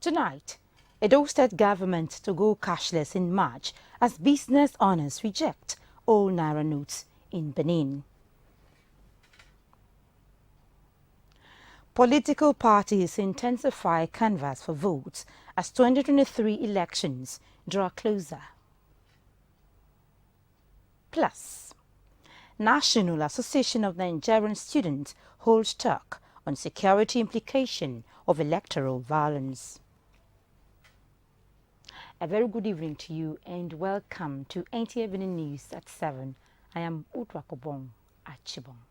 Tonight, Edo State government to go cashless in March as business owners reject all Naira notes in Benin. Political parties intensify canvass for votes as 2023 elections draw closer. Plus, National Association of Nigerian Students holds talk on security implication of electoral violence. A very good evening to you and welcome to NTA Benin News at 7. I am Utrakobong Achibong.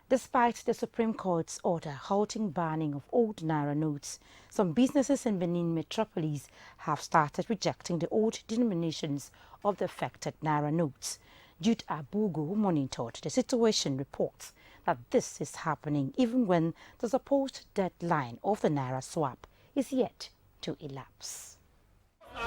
Despite the Supreme Court's order halting banning of old Naira notes, some businesses in Benin metropolis have started rejecting the old denominations of the affected Naira notes. Jude Abugo, who monitored the situation, reports that this is happening even when the supposed deadline of the Naira swap is yet to elapse.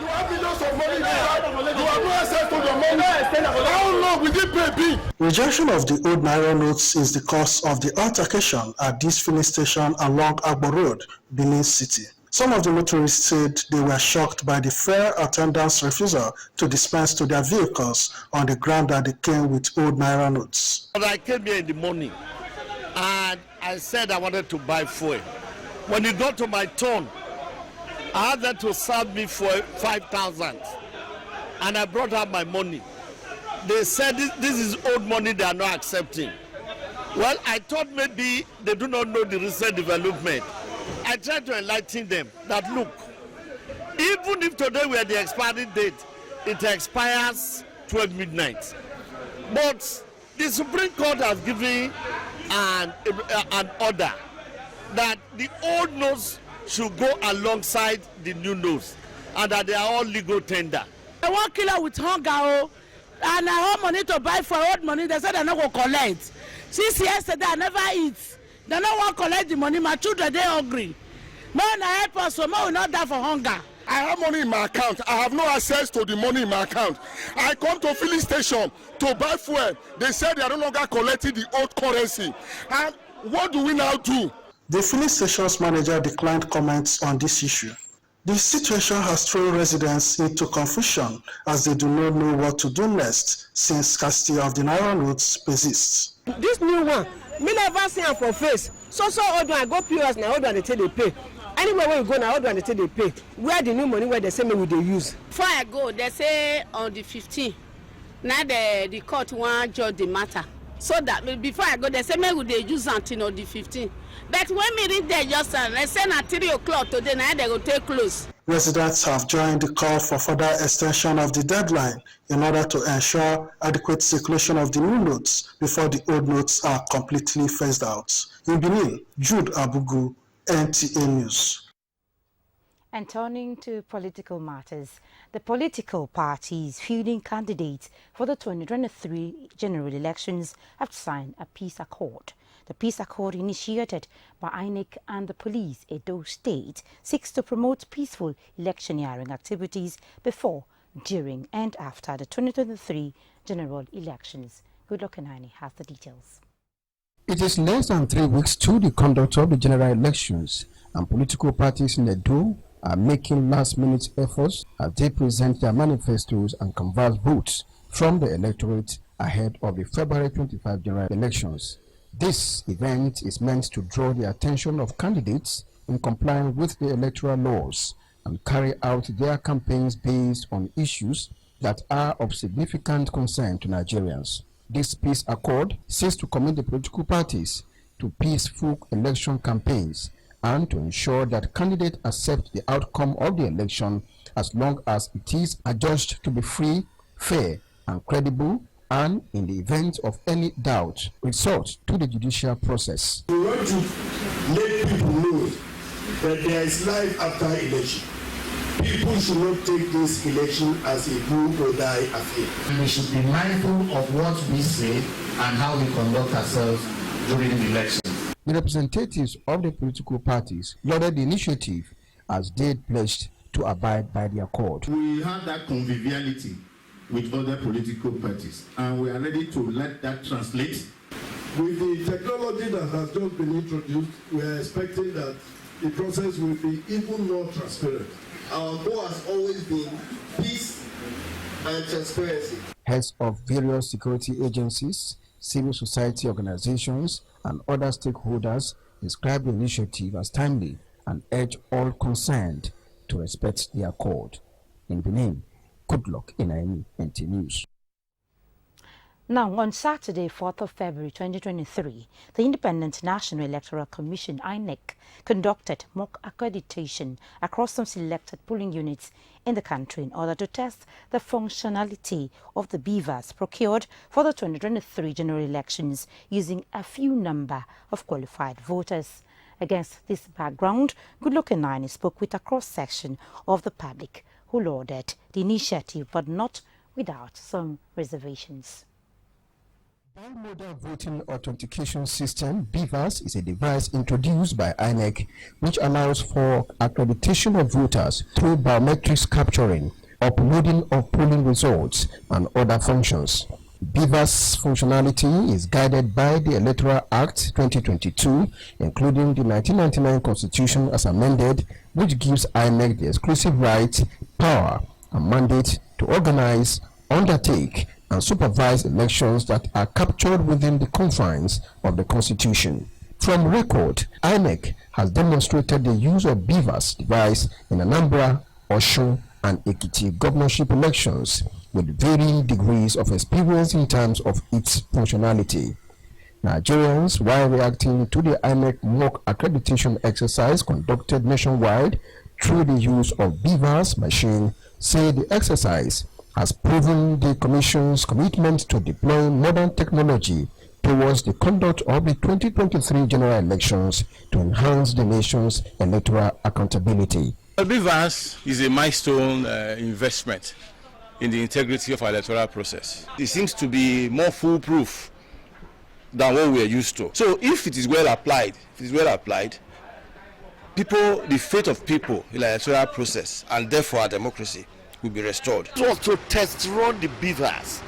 You have millions of money there. You have no access to your money. How long will it pay? Rejection of the old Naira notes is the cause of the altercation at this filling station along Agbo Road, Benin City. Some of the motorists said they were shocked by the fare attendants' refusal to dispense to their vehicles on the ground that they came with old Naira notes. I came here in the morning and I said I wanted to buy fuel. When it got to my turn, I had them to serve me for 5,000 and I brought out my money. They said this is old money they are not accepting. Well, I thought maybe they do not know the recent development. I tried to enlighten them that look, even if today we are the expiry date, it expires 12 midnight. But the Supreme Court has given an order that the old notes should go alongside the new notes and that they are all legal tender. I want killer with hunger, and I have money to buy for old money. They said they're not going to collect. Since yesterday, I never eat. They don't want to collect the money. My children, they're hungry. Man, I help us, so man will not die for hunger. I have money in my account. I have no access to the money in my account. I come to filling station to buy fuel. They said they are no longer collecting the old currency. And what do we now do? The filling station's manager declined comments on this issue. The situation has thrown residents into confusion as they do not know what to do next since scarcity of the Naira notes persists. This new one, me never see am for face. So old one I go POS now, old one they tell they pay. Anywhere where you go now, old one they tell they pay. Where the new money where they say me will they use? Before I go, they say on the 15th. Now the court want judge the matter. So that before I go, they say me will they use until on the 15th. But when me read there just they say at 3 o'clock today, now they go take close. Residents have joined the call for further extension of the deadline in order to ensure adequate circulation of the new notes before the old notes are completely phased out. In Benin, Jude Abugu, NTA News. And turning to political matters, the political parties fielding candidates for the 2023 general elections have signed a peace accord. The peace accord initiated by INEC and the police Edo State seeks to promote peaceful electioneering activities before, during and after the 2023 general elections. Goodluck Enani has the details. It is less than 3 weeks to the conduct of the general elections, and political parties in Edo are making last-minute efforts as they present their manifestos and canvass votes from the electorate ahead of the February 25 general elections. This event is meant to draw the attention of candidates in compliance with the electoral laws and carry out their campaigns based on issues that are of significant concern to Nigerians. This peace accord seeks to commit the political parties to peaceful election campaigns and to ensure that candidates accept the outcome of the election as long as it is adjudged to be free, fair, and credible, and in the event of any doubt, resort to the judicial process. We want to let people know that there is life after election. People should not take this election as a do or die affair. We should be mindful of what we say and how we conduct ourselves during the election. The representatives of the political parties lauded the initiative as they pledged to abide by the accord. We had that conviviality with other political parties, and we are ready to let that translate. With the technology that has just been introduced, we are expecting that the process will be even more transparent. Our goal has always been peace and transparency. Heads of various security agencies, civil society organizations, and other stakeholders described the initiative as timely and urge all concerned to respect the accord. In Benin, good luck in any NT News. Now, on Saturday, 4th of February 2023, the Independent National Electoral Commission, INEC, conducted mock accreditation across some selected polling units in the country in order to test the functionality of the beavers procured for the 2023 general elections using a few number of qualified voters. Against this background, Goodluck Enani spoke with a cross-section of the public who lauded the initiative, but not without some reservations. Bimodal Voting Authentication System, BVAS, is a device introduced by INEC which allows for accreditation of voters through biometrics capturing, uploading of polling results, and other functions. BVAS functionality is guided by the Electoral Act 2022, including the 1999 Constitution as amended, which gives INEC the exclusive right, power, and mandate to organize, undertake, and supervise elections that are captured within the confines of the Constitution. From record, INEC has demonstrated the use of BVAS device in Anambra, Osun, and Ekiti governorship elections with varying degrees of experience in terms of its functionality. Nigerians, while reacting to the INEC mock accreditation exercise conducted nationwide through the use of BVAS machine, say the exercise has proven the Commission's commitment to deploying modern technology towards the conduct of the 2023 general elections to enhance the nation's electoral accountability. BVAS is a milestone investment in the integrity of our electoral process. It seems to be more foolproof than what we are used to. So if it is well applied, people, the faith of people in the electoral process and therefore our democracy will be restored. It was to test run the beavers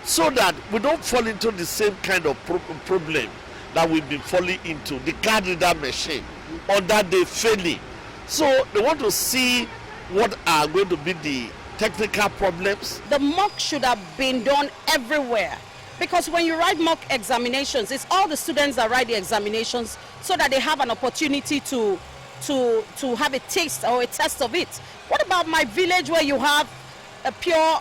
so that we don't fall into the same kind of problem that we've been falling into, the card reader machine, or that they failing. So they want to see what are going to be the technical problems. The mock should have been done everywhere, because when you write mock examinations, it's all the students that write the examinations so that they have an opportunity to have a taste or a test of it. What about my village where you have a pure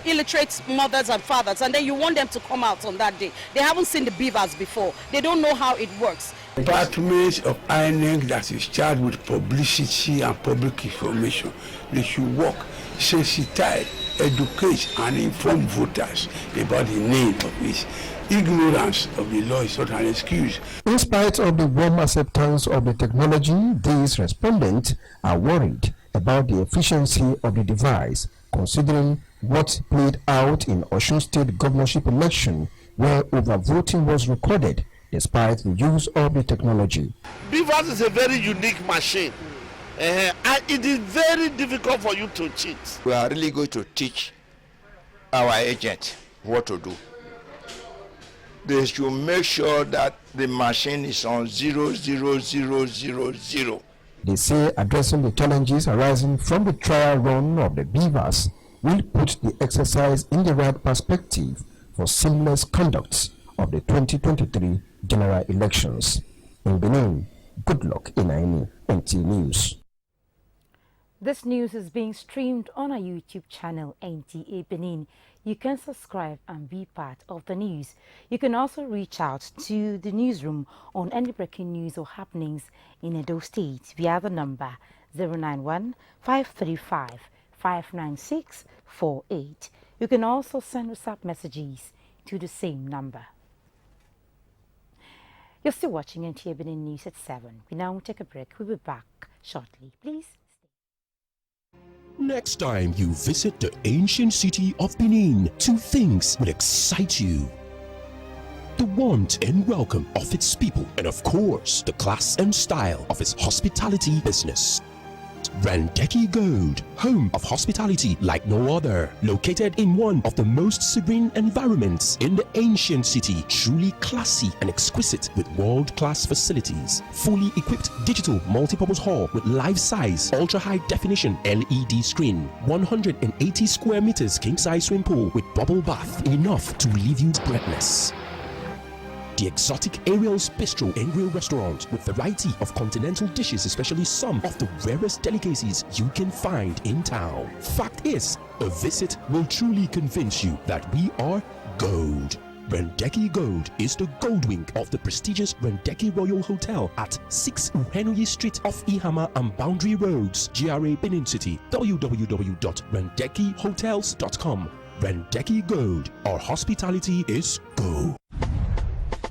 illiterate mothers and fathers, and then you want them to come out on that day? They haven't seen the beavers before. They don't know how it works. Department of INEC that is charged with publicity and public information, they should work, sensitize, educate, and inform voters about the need of this. Ignorance of the law is not an excuse. In spite of the warm acceptance of the technology, these respondents are worried about the efficiency of the device, considering what played out in Osun State governorship election, where overvoting was recorded despite the use of the technology. BVAS is a very unique machine, and it is very difficult for you to cheat. We are really going to teach our agent what to do. They should make sure that the machine is on 00000. They say addressing the challenges arising from the trial run of the BVAS will put the exercise in the right perspective for seamless conduct of the 2023 general elections. In Benin, Goodluck Enani, NT News. This news is being streamed on our YouTube channel, NTA Benin. You can subscribe and be part of the news. You can also reach out to the newsroom on any breaking news or happenings in Edo State via the number 091-535-59648. You can also send WhatsApp messages to the same number. You're still watching NTA Benin News at 7. We now take a break. We'll be back shortly. Please stay. Next time you visit the ancient city of Benin, two things will excite you: the warmth and welcome of its people, and of course, the class and style of its hospitality business. Rendeki Gold, home of hospitality like no other. Located in one of the most serene environments in the ancient city. Truly classy and exquisite with world-class facilities. Fully equipped digital multipurpose hall with life-size, ultra-high definition LED screen. 180 square meters king-size swimming pool with bubble bath. Enough to leave you breathless. The exotic Ariel's Bistro and Grill restaurant with variety of continental dishes, especially some of the rarest delicacies you can find in town. Fact is, a visit will truly convince you that we are gold. Rendeki Gold is the gold wing of the prestigious Rendeki Royal Hotel at 6 Uhenuyi Street off Ihama and Boundary Roads, GRA Benin City. www.rendekihotels.com. Rendeki Gold, our hospitality is gold.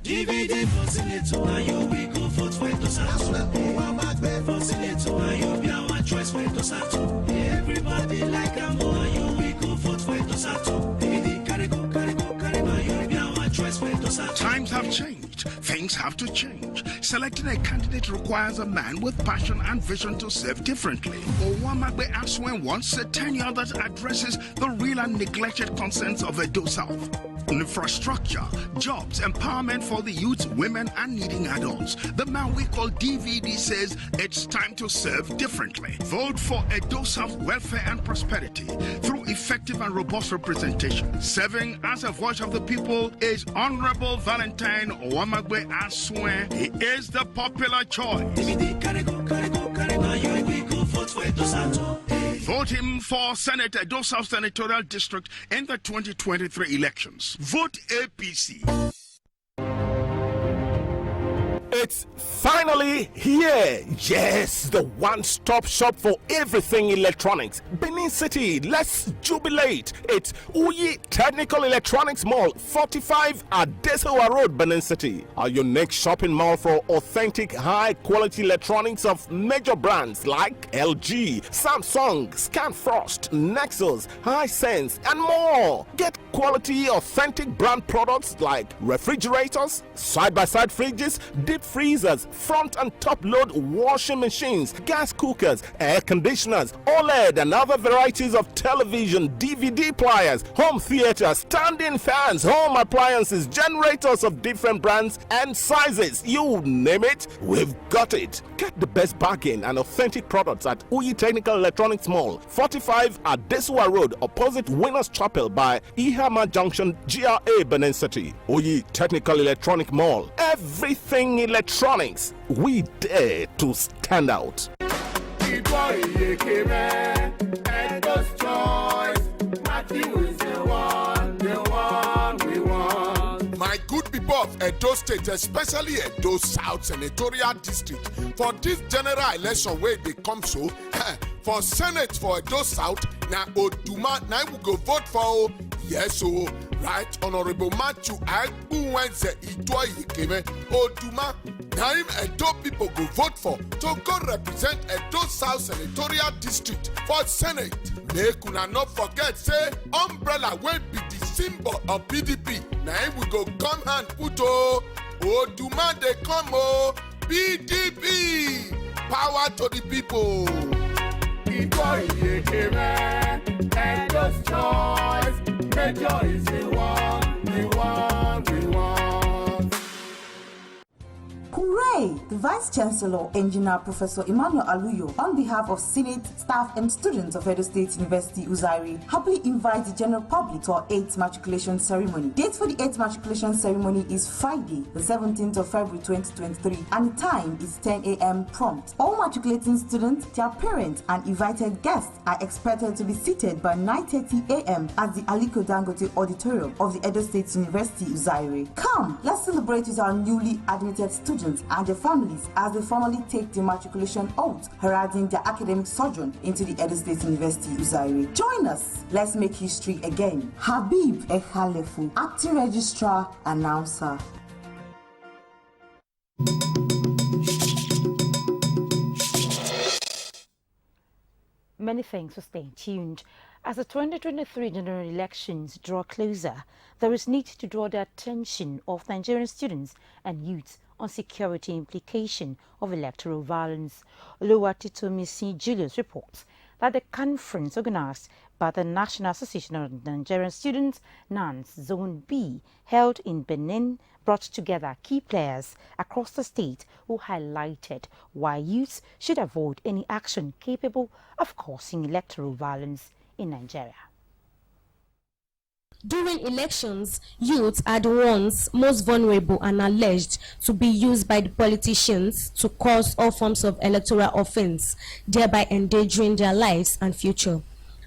DVD Facilito and you we go vote for Tosato. Facilito and you be our choice for Tosato. Everybody like a more and you we go vote for Tosato. DVD carry go and you be our choice for Tosato. Times have changed. Things have to change. Selecting a candidate requires a man with passion and vision to serve differently. Owamagbe Aswen wants a tenure that addresses the real and neglected concerns of Edo South. Infrastructure, jobs, empowerment for the youth, women, and needing adults. The man we call DVD says it's time to serve differently. Vote for Edo South welfare and prosperity through effective and robust representation. Serving as a voice of the people is Honorable Valentine Owamagbe Aswen. He is the popular choice. Vote him for Senate Edo South Senatorial District in the 2023 elections. Vote APC. It's finally here. Yes, the one-stop shop for everything electronics. Benin City, let's jubilate. It's Uyi Technical Electronics Mall, 45 Adesewa Road, Benin City. Our unique shopping mall for authentic, high-quality electronics of major brands like LG, Samsung, Scanfrost, Nexus, Hisense, and more. Get quality, authentic brand products like refrigerators, side-by-side fridges, deep freezers, front and top load washing machines, gas cookers, air conditioners, OLED and other varieties of television, DVD players, home theater, standing fans, home appliances, generators of different brands and sizes. You name it, we've got it. Get the best bargain and authentic products at Uyi Technical Electronics Mall, 45 Adesewa Road, opposite Winners Chapel by Ihama Junction, GRA Benin City. Uyi Technical Electronic Mall. Everything electronics, we dare to stand out. My good people of Edo State, especially Edo South Senatorial District, for this general election where they come so, for Senate for Edo South, now Oduma, now we go vote for, yes, so, right, Honorable Matthew Agbuwenze Itoi Ikeme, Oduma, now him Edo people go vote for, to go represent Edo South Senatorial District for Senate. Make una not forget, say, umbrella will be the symbol of PDP. Now we go come and put Oduma they come PDP. Power to the people. Edo's choice. Major is the one we want. Hooray! The Vice Chancellor, Engineer Professor Emmanuel Aluyo, on behalf of Senate, staff and students of Edo State University, Uzairi, happily invites the general public to our 8th matriculation ceremony. Date for the 8th matriculation ceremony is Friday, the 17th of February 2023, and the time is 10 a.m. prompt. All matriculating students, their parents, and invited guests are expected to be seated by 9:30 a.m. at the Aliko Dangote Auditorium of the Edo State University, Uzairi. Come, let's celebrate with our newly admitted students and their families as they formally take the matriculation oath, heralding their academic sojourn into the Edo State University, Uzairi. Join us. Let's make history again. Habib Ekhalefu, Acting Registrar, Announcer. Many thanks for staying tuned. As the 2023 general elections draw closer, there is need to draw the attention of Nigerian students and youth on security implication of electoral violence. Oluwatitomisi Julius reports that the conference organized by the National Association of Nigerian Students, NANS Zone B, held in Benin, brought together key players across the state who highlighted why youths should avoid any action capable of causing electoral violence in Nigeria. During elections, youths are the ones most vulnerable and alleged to be used by the politicians to cause all forms of electoral offense, thereby endangering their lives and future.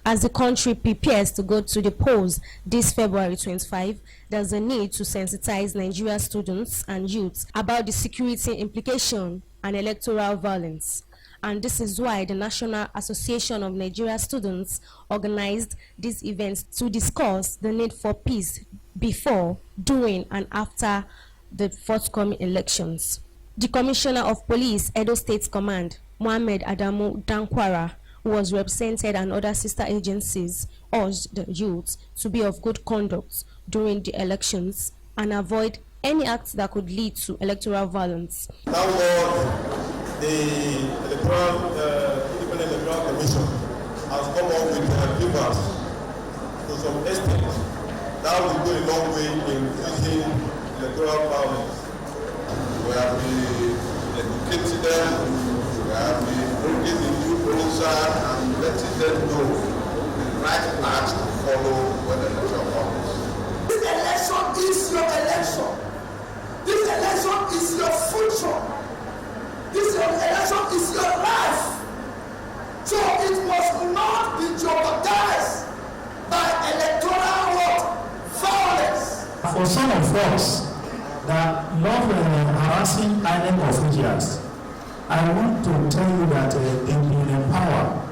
As the country prepares to go to the polls this February 25, there's a need to sensitize Nigerian students and youths about the security implication and electoral violence. And this is why the National Association of Nigerian Students organized these events to discuss the need for peace before, during, and after the forthcoming elections. The Commissioner of Police, Edo State Command, Mohammed Adamu Dankwara, who was represented and other sister agencies, urged the youths to be of good conduct during the elections and avoid any acts that could lead to electoral violence. The Independent Electoral Commission has come up with figures to some extent that will go a long way in reducing electoral violence. We have been educating them, we have been bringing the new officer and letting them know the right path to follow when the election comes. This election is your election. This election is your future. This election is your life. So it must not be jeopardized by electoral violence. For some of us that love harassing INEC officials, I want to tell you that they've been empowered.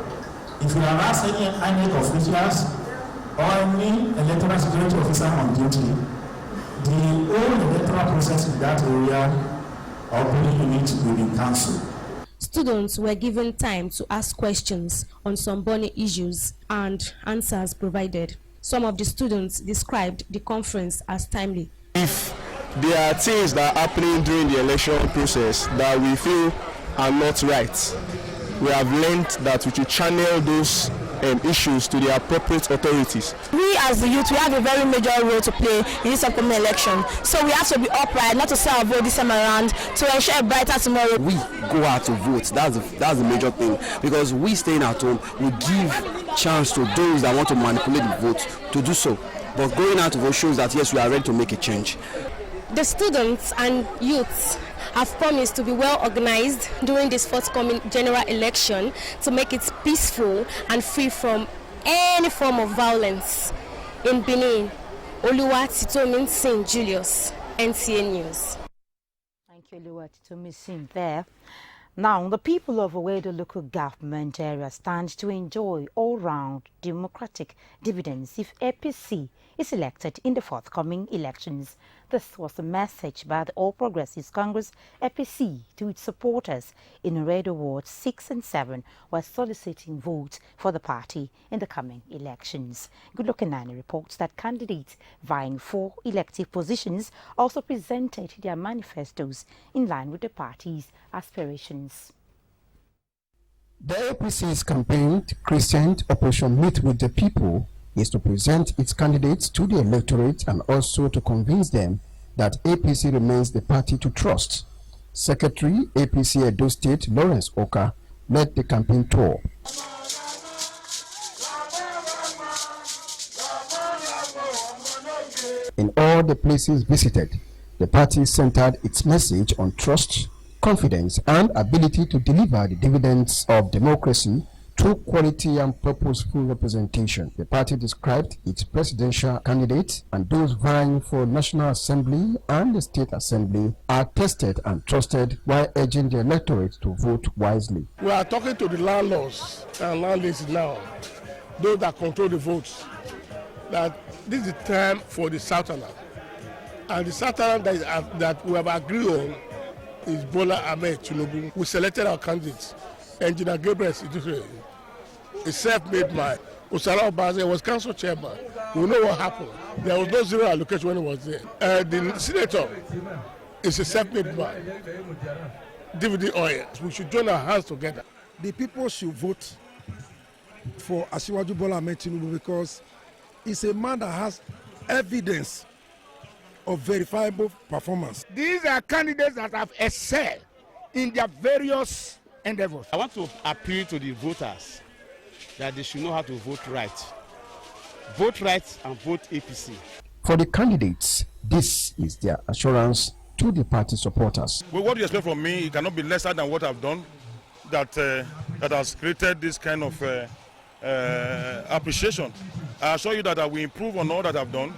If you harass any INEC officials or any electoral security officer on duty, the whole electoral process in that area or unit will be cancelled. Students were given time to ask questions on some burning issues and answers provided. Some of the students described the conference as timely. If there are things that are happening during the election process that we feel are not right, we have learned that we should channel those issues to the appropriate authorities. We as the youth, we have a very major role to play in this upcoming election. So we have to be upright, not to sell our vote this time around, to ensure a brighter tomorrow. We go out to vote. That's the major thing, because we staying at home, we give chance to those that want to manipulate the vote to do so. But going out to vote shows that yes, we are ready to make a change. The students and youths have promised to be well organized during this forthcoming general election to make it peaceful and free from any form of violence. In Benin, Oluwatitomisi Julius, NTA News. Thank you, Oluwatitomisi there. Now, the people of Owedo local government area stand to enjoy all-round democratic dividends if APC is elected in the forthcoming elections. This was a message by the All Progressives Congress APC to its supporters in Owedo Wards 6 and 7 while soliciting votes for the party in the coming elections. Good Luck Nani reports that candidates vying for elective positions also presented their manifestos in line with the party's aspirations. The APC's campaign, Christian Operation Meet with the People, is to present its candidates to the electorate and also to convince them that APC remains the party to trust. Secretary, APC Edo State, Lawrence Oka, led the campaign tour. In all the places visited, the party centered its message on trust, confidence, and ability to deliver the dividends of democracy through quality and purposeful representation. The party described its presidential candidates and those vying for National Assembly and the State Assembly are tested and trusted while urging the electorate to vote wisely. We are talking to the landlords and landladies now, those that control the votes, that this is the time for the Southerner. And the Southerner that we have agreed on is Bola Ahmed Tinubu. We selected our candidates. Engineer Gabriel Siduswe, a self-made man. Usara Obaze was council chairman. We know what happened. There was no zero allocation when he was there. The senator, is a self-made man. DVD oil. We should join our hands together. The people should vote for Asiwaju Bola Ahmed Tinubu because he's a man that has evidence of verifiable performance. These are candidates that have excelled in their various endeavors. I want to appeal to the voters that they should know how to vote right. Vote right and vote APC. For the candidates, this is their assurance to the party supporters. Well, what you expect from me, it cannot be lesser than what I've done that has created this kind of appreciation. I assure you that I will improve on all that I've done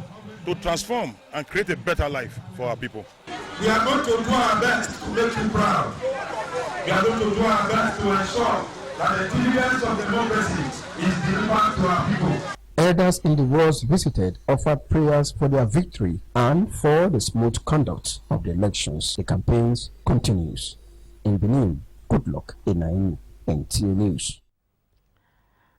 to transform and create a better life for our people. We are going to do our best to make you proud. We are going to do our best to ensure that the dividends of democracy is delivered to our people. Elders in the wards visited offered prayers for their victory and for the smooth conduct of the elections. The campaigns continues. In Benin, good luck in NTA News.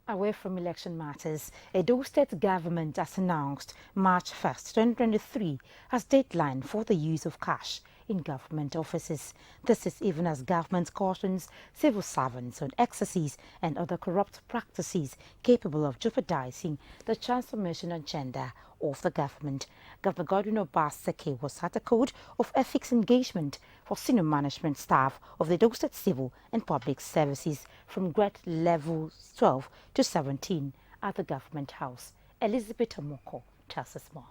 Away from election matters, Edo State government has announced March 1st, 2023 as deadline for the use of cash in government offices. This is even as government cautions civil servants on excesses and other corrupt practices capable of jeopardizing the transformation agenda of the government. Governor Godwin Obaseki was at a code of ethics engagement for senior management staff of the Edo State Civil and Public Services from grade levels 12 to 17 at the Government House. Elizabeth Amoko tells us more.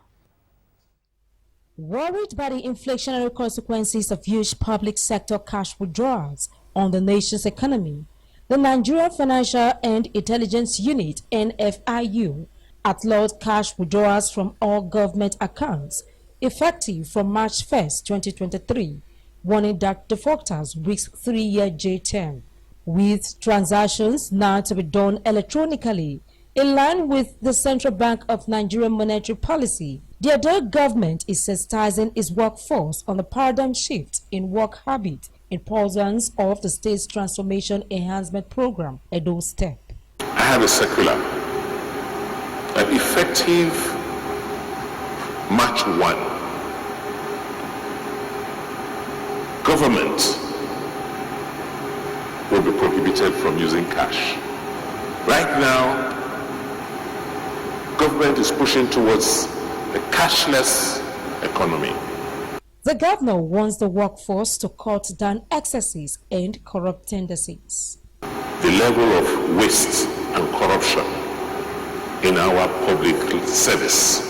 Worried by the inflationary consequences of huge public sector cash withdrawals on the nation's economy, the Nigerian Financial and Intelligence Unit (NFIU) outlawed cash withdrawals from all government accounts effective from March 1st, 2023, warning that defaulters risk 3-year jail term, with transactions now to be done electronically. In line with the Central Bank of Nigeria monetary policy, the Edo government is sensitizing its workforce on the paradigm shift in work habit in pursuance of the state's transformation enhancement program, Edo Step. I have a circular. Effective March 1, government will be prohibited from using cash. Right now, government is pushing towards a cashless economy. The governor wants the workforce to cut down excesses and corrupt tendencies. The level of waste and corruption in our public service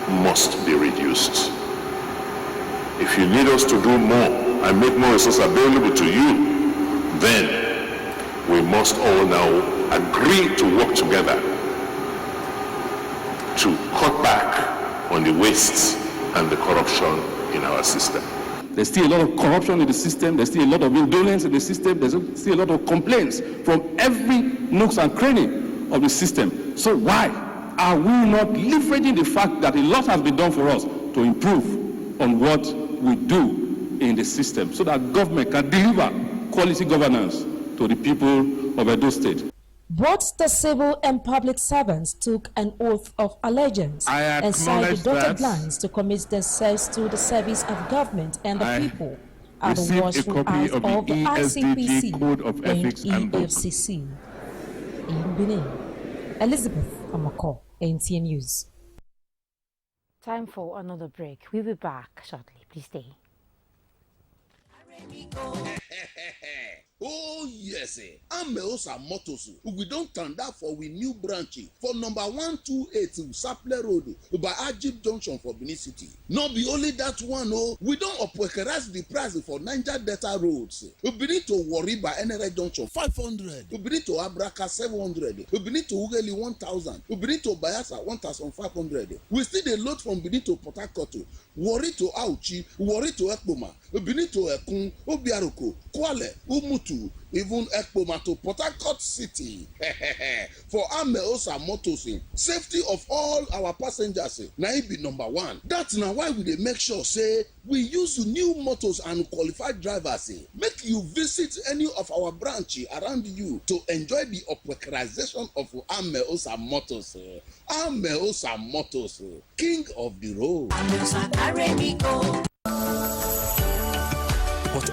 must be reduced. If you need us to do more and make more resources available to you, then we must all now agree to work together to cut back on the waste and the corruption in our system. There's still a lot of corruption in the system. There's still a lot of indolence in the system. There's still a lot of complaints from every nooks and cranny of the system. So why are we not leveraging the fact that a lot has been done for us to improve on what we do in the system so that government can deliver quality governance to the people of Edo State? Both the civil and public servants took an oath of allegiance and signed the dotted lines to commit themselves to the service of government and the people at the watchful eyes of the ICPC Code of Ethics and EFCC. In Benin, Elizabeth Amako, NTA News. Time for another break. We'll be back shortly. Please stay. Oh yes, Ameosa Motors. We don't turn that for we new branch for number 128 Saple Road by Ajib Junction for Benin City. Not be only that one, oh, we don't upwekerize the price for Niger Delta roads. We need to worry by NRA Junction 500. We need to Abraka 700. We need to Ugeli 1000. We need to Bayasa 1500. We still the load from Benin to Port Harcourt. Worry to Auchi. Worry to Ekpoma. We need to Ekun, Obiaroko, Kwale, Umutu, even Ekpoma to Port Harcourt City. For Ameosa Motors, safety of all our passengers na it be number one. That's now why we dey make sure say we use new motors and qualified drivers. Make you visit any of our branch around you to enjoy the upwekrization of Ameosa Motors. Ameosa Motors, king of the road.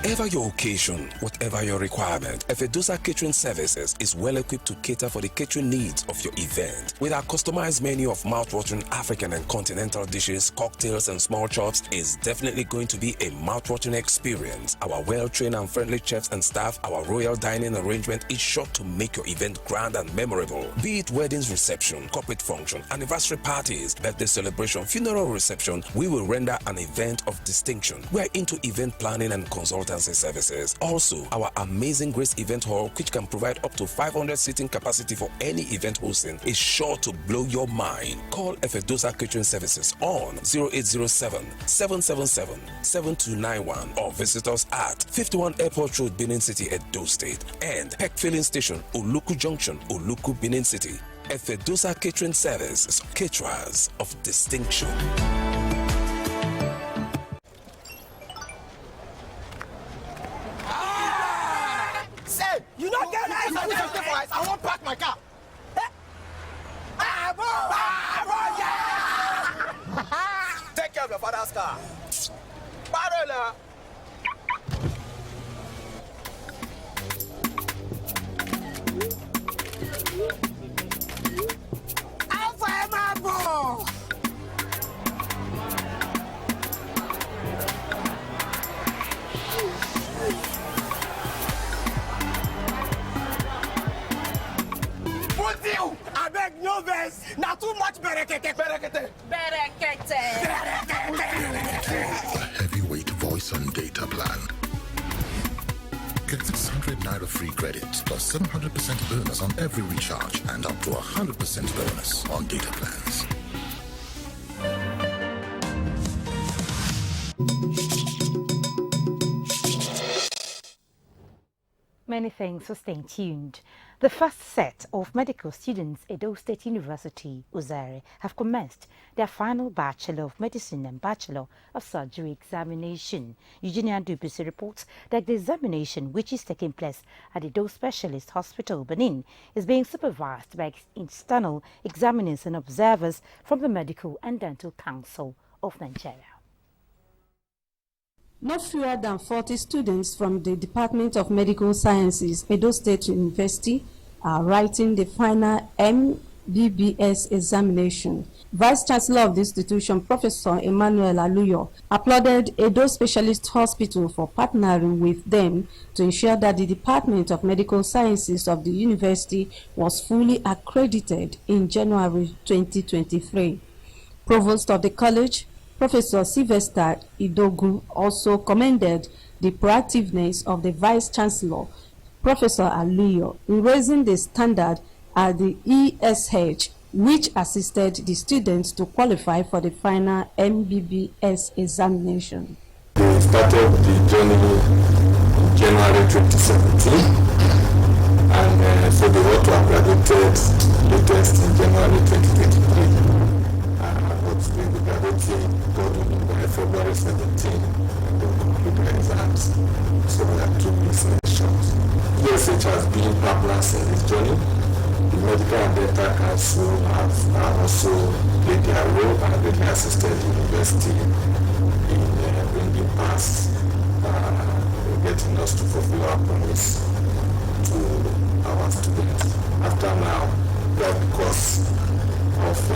Whatever your occasion, whatever your requirement, Efedosa Catering Services is well equipped to cater for the catering needs of your event. With our customized menu of mouth-watering African and continental dishes, cocktails and small chops, is definitely going to be a mouth-watering experience. Our well-trained and friendly chefs and staff, our royal dining arrangement is sure to make your event grand and memorable. Be it weddings reception, corporate function, anniversary parties, birthday celebration, funeral reception, we will render an event of distinction. We are into event planning and consultancy services. Also, our amazing Grace Event Hall, which can provide up to 500 seating capacity for any event hosting, is sure to blow your mind. Call Efedosa Catering Services on 0807 777 7291 or visit us at 51 Airport Road, Benin City, Edo State, and Peck Filling Station, Oluku Junction, Oluku, Benin City. Efedosa Catering Services, caterers of distinction. Say, you don't get nice on the I won't park my car. Take care of your father's car. Barrel. I beg no verse. Now too much berekete. A heavyweight voice and data plan. Get 600 Naira free credits plus 700% bonus on every recharge and up to 100% bonus on data plans. Many thanks for staying tuned. The first set of medical students at Edo State University, Uzare, have commenced their final Bachelor of Medicine and Bachelor of Surgery examination. Eugenia Dubusi reports that the examination, which is taking place at Edo Specialist Hospital, Benin, is being supervised by external examiners and observers from the Medical and Dental Council of Nigeria. Not fewer than 40 students from the Department of Medical Sciences, Edo State University, are writing the final MBBS examination. Vice Chancellor of the institution, Professor Emmanuel Aluyo, applauded Edo Specialist Hospital for partnering with them to ensure that the Department of Medical Sciences of the university was fully accredited in January 2023. Provost of the college, Professor Sylvester Idogu, also commended the proactiveness of the Vice Chancellor, Professor Aluyo, in raising the standard at the ESH, which assisted the students to qualify for the final MBBS examination. We started the journey in January 2017, and so they were to have graduated latest in January 2023. But we will be graduating by February 17, they will complete the exams. So we have 2 weeks short. ESH has been partners in this journey. The Medical and Dental Council have also played their role and really assisted the university in bringing past, getting us to fulfill our promise to our students. After now, that because of the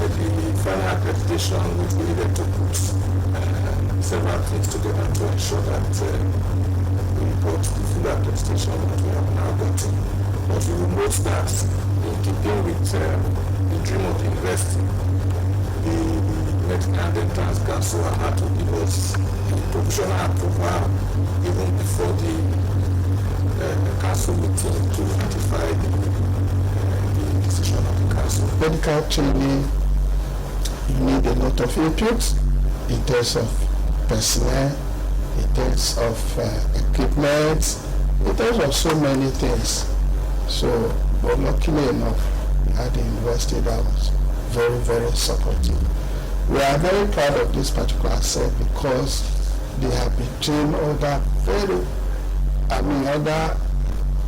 final accreditation, which we needed to put several things together to ensure that we got the full accreditation that we have now gotten. But you will note that in keeping with the dream of the university, the Medical and Dental Council had to give us the provisional approval even before the council meeting to ratify the decision of the council. Medical training, you need a lot of input in terms of personnel, in terms of equipment, in terms of so many things. So, but luckily enough, we had the university that was very, very supportive. We are very proud of this particular set because they have been trained under other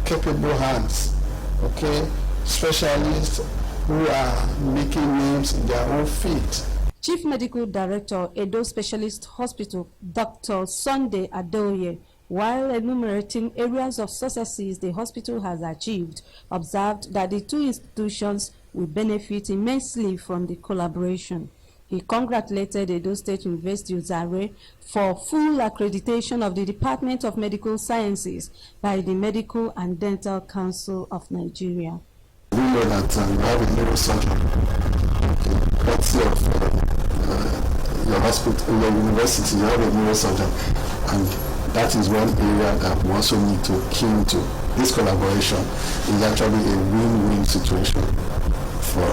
capable hands, okay, specialists who are making names in their own field. Chief Medical Director, Edo Specialist Hospital, Dr. Sunday Adoye, While enumerating areas of successes the hospital has achieved, observed that the two institutions will benefit immensely from the collaboration. He congratulated Edo State University Uzare for full accreditation of the Department of Medical Sciences by the Medical and Dental Council of Nigeria. We know that you have a neurosurgeon, courtesy of your hospital, your university, you have a neurosurgeon, and that is one area that we also need to key into. This collaboration is actually a win-win situation for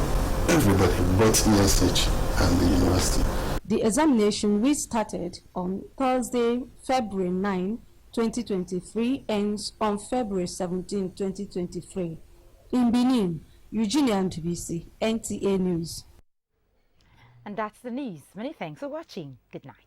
everybody, both ESH and the university. The examination, which started on Thursday, February 9, 2023, ends on February 17, 2023. In Benin, Eugenia Ndubisi, NTA News. And that's the news. Many thanks for watching. Good night.